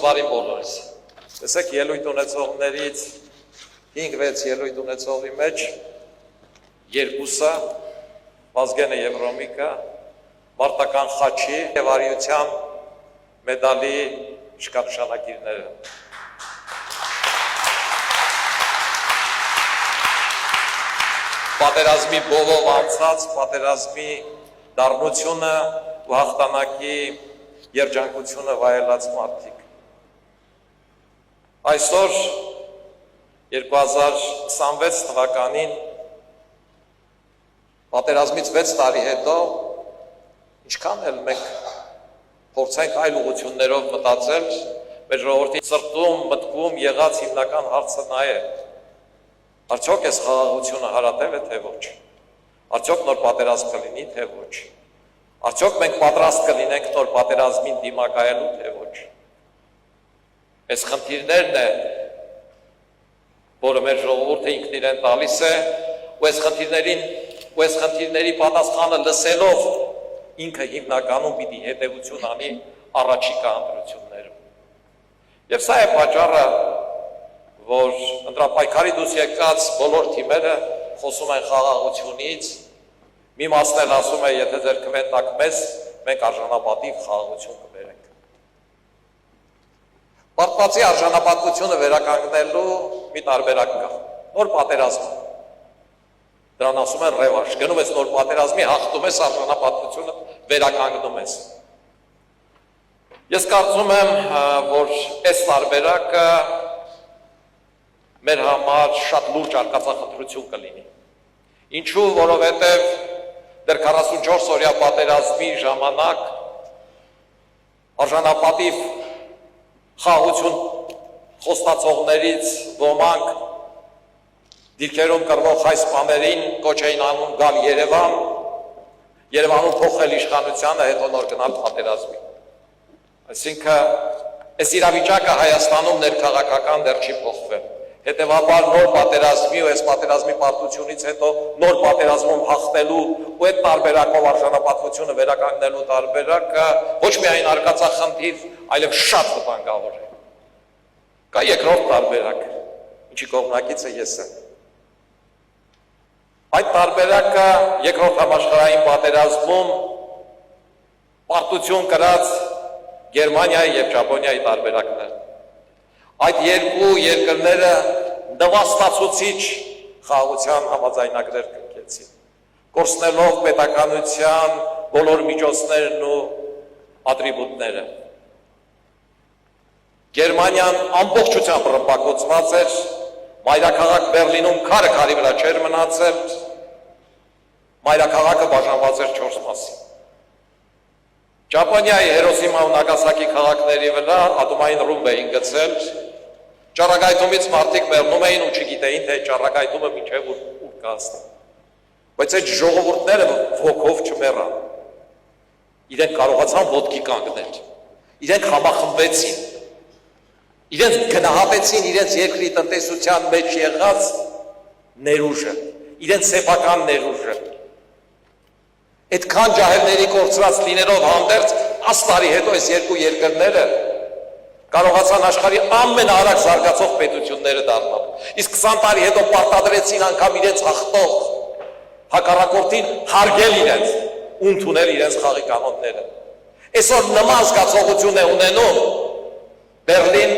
բարի բոլորիս։ Տեսեք ելույթ ունեցողներից 5-6 ելույթ ունեցողի մեջ երկուսը Վազգենը եւ Ռոմիկը մարտական խաչի եւ արիության մեդալի շքանշանակիրները։ Պատերազմի բովով անցած, պատերազմի դառնությունը ու հաղթանակի երջանկությունը վայելած մարդիկ։ Այսօր 2026 թվականին պատերազմից 6 տարի հետո ինչքան էլ մենք փորձենք այլ ուղղություններով մտածել, մեր ժողովրդի սրտում, մտքում եղած հիմնական հարցը նա է. արդյոք այս խաղաղությունը հարատև է, թե ոչ։ Արդյոք նոր պատերազմ կլինի, թե ոչ։ Արդյոք մենք պատրաստ կլինենք նոր պատերազմին դիմակայելու, թե ոչ։ Այս խնդիրներն է, որը մեր ժողովուրդը ինքն իրեն տալիս է, ու այս խնդիրների պատասխանը լսելով ինքը հիմնականում պիտի հետևություն անի առաջիկա ընտրություններում։ Եվ սա է պատճառը, որ ընտրապայքարի դուրս եկած բոլոր թիմերը խոսում են խաղաղությունից, մի մասն էլ ասում է, եթե ձեր կվենտակ մեզ, մենք արժանապատիվ խաղաղություն կբերենք։ Պարտվածի արժանապատվությունը վերականգնելու մի տարբերակ կա, նոր պատերազմ։ Դրան ասում են ռևանշ, գնում ես նոր պատերազմի, հաղթում ես, արժանապատվությունը վերականգնում ես։ Ես կարծում եմ, որ այս տարբերակը մեր համար շատ լուրջ արկածախնդրություն կլինի։ Ինչու, որովհետև դեռ 44 օրյա պատերազմի ժամանակ արժանապատիվ խաղաղություն խոստացողներից ոմանք դիրքերում կռվող հայ սպաներին կոչ էին անում գալ Երևան, Երևանում փոխել իշխանությանը, հետո նոր գնալ պատերազմի։ Այսինքն, այս իրավիճակը Հայաստանում ներքաղաքական դեռ չի փոխվել։ Հետևաբար նոր պատերազմի ու այս պատերազմի պարտությունից հետո նոր պատերազմում հաղթելու ու այդ տարբերակով արժանապատվությունը վերականգնելու տարբերակը ոչ միայն արկածախնդիր, այլև շատ վտանգավոր է։ Կա երկրորդ տարբերակ, ինչի կողմնակիցը ես եմ։ Այդ տարբերակը երկրորդ համաշխարհային պատերազմում պարտություն կրած Գերմանիայի եւ Ճապոնիայի տարբերակն է։ Այդ երկու երկրները նվաստացուցիչ խաղաղության համաձայնագրեր կնքեցին, կորցնելով պետականության բոլոր միջոցներն ու ատրիբուտները։ Գերմանիան ամբողջությամբ ռմբակոծված էր, մայրաքաղաք Բերլինում քարը քարի վրա չէր մնացել, մայրաքաղաքը բաժանված էր 4 մասի։ Ճապոնիայի Հիրոսիմա ու Նագասակի քաղաքների վրա ատոմային ռումբ էին գցել, ճառագայթումից մարդիկ մեռնում էին ու չգիտեին, թե ճառագայթումը մինչև ուր կհասնի։ Բայց այդ ժողովուրդները ոգով չմեռան։ Իրենք կարողացան ոտքի կանգնել, իրենք համախմբվեցին, իրենց գնահատեցին իրենց երկրի տնտեսության մեջ եղած ներուժը, իրենց սեփական ներուժը։ Այդքան ջահելների կորցրած լինելով հանդերձ 10 տարի հետո այս երկու երկրները կարողացան աշխարհի ամենաարագ զարգացող պետությունները դառնալ։ Իսկ 20 տարի հետո պարտադրեցին անգամ իրենց հաղթող հակառակորդին հարգել իրենց, ընդունել իրենց խաղի կանոնները։ Այսօր նման զգացողություն է ունենում Բերլին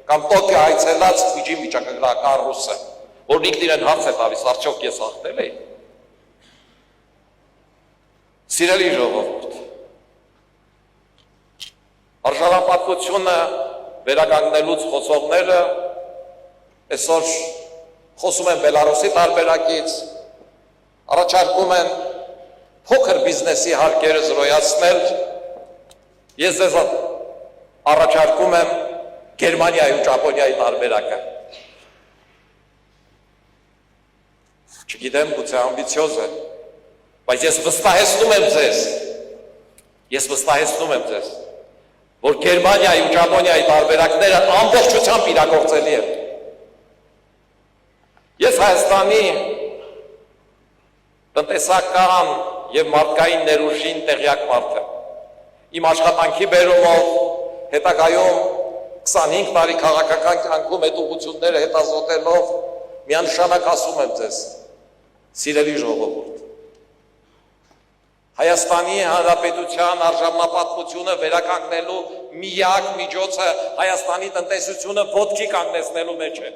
կամ Տոկիո այցելած միջին վիճակագրական ռուսը, որն ինքն իրեն հարց է տալիս, արդյոք ես հաղթել էի։ Սիրելի ժողովուրդ, արժանապատվությունը վերականգնելուց խոսողները այսօր խոսում են Բելարուսի տարբերակից, առաջարկում են փոքր բիզնեսի հարկերը զրոյացնել, ես ձեզ առաջարկում եմ Գերմանիայի ու Ճապոնիայի տարբերակը։ Չգիտեմ, գուցե ամբիցիոզ է, բայց ես վստահեցնում եմ ձեզ, որ Գերմանիայի ու Ճապոնիայի տարբերակները ամբողջությամբ իրագործելի են։ Ես Հայաստանի տնտեսական եւ մարդկային ներուժին տեղյակ մարդ եմ։ Իմ աշխատանքի բերումով հետագայում 25 տարի քաղաքական կյանքում այդ ուղղությունները հետազոտելով միանշանակ ասում եմ ձեզ, սիրելի ժողովուրդ, Հայաստանի Հանրապետության արժանապատվությունը վերականգնելու միակ միջոցը Հայաստանի տնտեսությունը ոտքի կանգնեցնելու մեջ է։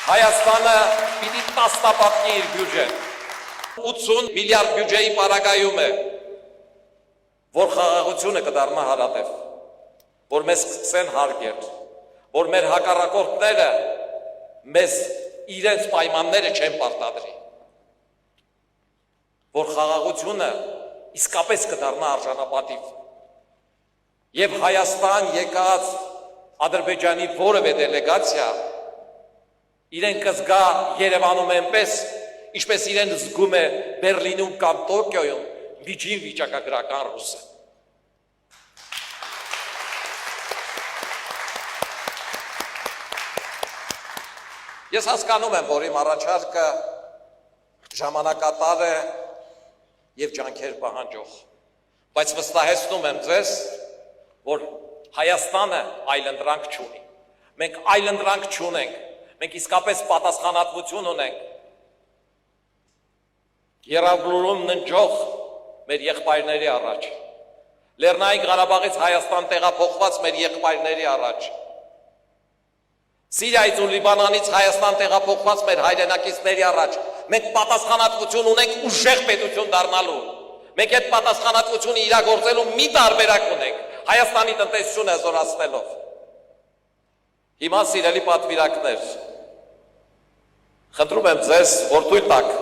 Հայաստանը պիտի տասնապատկի իր բյուջեն, 80 միլիարդ բյուջեի պարագայում է, որ խաղաղությունը կդառնա հարատև, որ մեզ սկսեն հարգել, որ մեր հակառակորդները մեզ իրենց պայմանները չեն պարտադրի, որ խաղաղությունը իսկապես կդառնա արժանապատիվ եւ Հայաստան եկած Ադրբեջանի որևէ դելեգացիա իրեն կզգա Երևանում այնպես, ինչպես իրեն զգում է Բերլինում կամ Տոկիոյում միջին վիճակագրական ռուսը։ Ես հասկանում եմ, որ իմ առաջարկը ժամանակատար է և ջանքեր պահանջող, բայց վստահեցնում եմ ձեզ, որ Հայաստանը այլընտրանք չունի։ Մենք այլընտրանք չունենք, մենք իսկապես պատասխանատվություն ունենք եռագրում ննջող մեր եղբայրների առաջ, Լեռնային Ղարաբաղից Հայաստան տեղափոխված մեր եղբայրների առաջ, Սիրիայից ու Լիբանանից Հայաստան տեղափոխված մեր հայրենակիցների առաջ, մենք պատասխանատվություն ունենք ուժեղ պետություն դառնալու, մենք այդ պատասխանատվությունը իրագործելու մի տարբերակ ունենք, Հայաստանի տնտեսությունը զորացնելով։ Հիմա սիրելի պատվիրակներ, խնդրում եմ ձեզ, որ թույլ տաք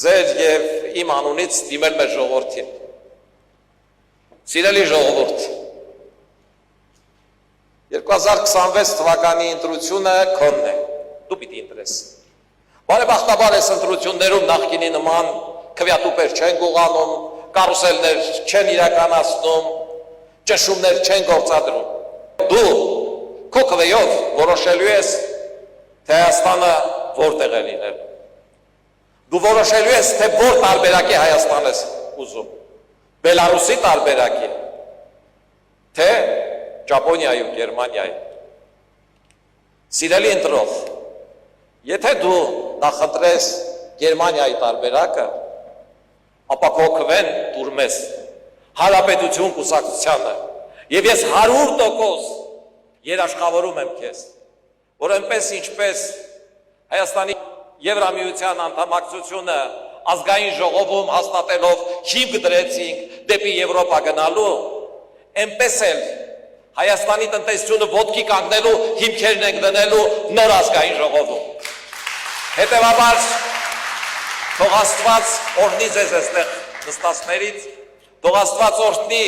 ձեր և իմ անունից դիմել մեր ժողովրդին։ Սիրելի ժողովուրդ, 2026 թվականի ընտրությունը քոնն է, դու պիտի ընտրես։ Բարեբախտաբար այս ընտրություններում նախկինի նման քվեատուպեր չեն գողանում, կարուսելներ չեն իրականացնում, ճշումներ չեն գործադրում։ Դու քո քվեով որոշելու ես, թե Հայաստանը որտեղ է լինել։ Դու որոշելու ես, թե որ տարբերակի Հայաստան ես ուզում։ Բելարուսի տարբերակի, թե Ճապոնիայի ու Գերմանիայի։ Սիրելի ընտրող, եթե դու նախընտրես Գերմանիայի տարբերակը, ապա քո քվեն տուրմես Հանրապետություն կուսակցությանը, եւ ես 100% երաշխավորում եմ քեզ, որ այնպես ինչպես Հայաստանի Եվրամիության անդամակցությունը ազգային ժողովում հաստատելով հիմք դրեցինք դեպի Եվրոպա գնալու, այնպես էլ Հայաստանի տնտեսությունը ոտքի կանգնելու հիմքերն ենք դնելու նոր ազգային ժողովում։ Հետևաբար, թող Աստված օրհնի ձեզ այստեղ նստածներից, թող Աստված օրհնի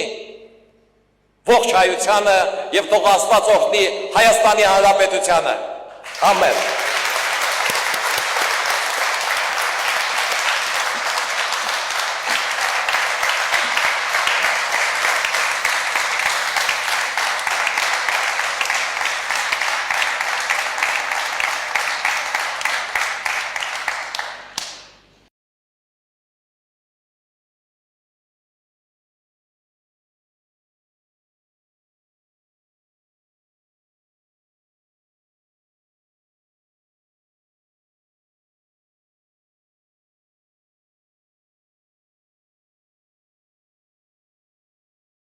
ողջ հայությանը և թող Աստված օրհնի Հայաստանի Հանրապետությանը։ Ամեն։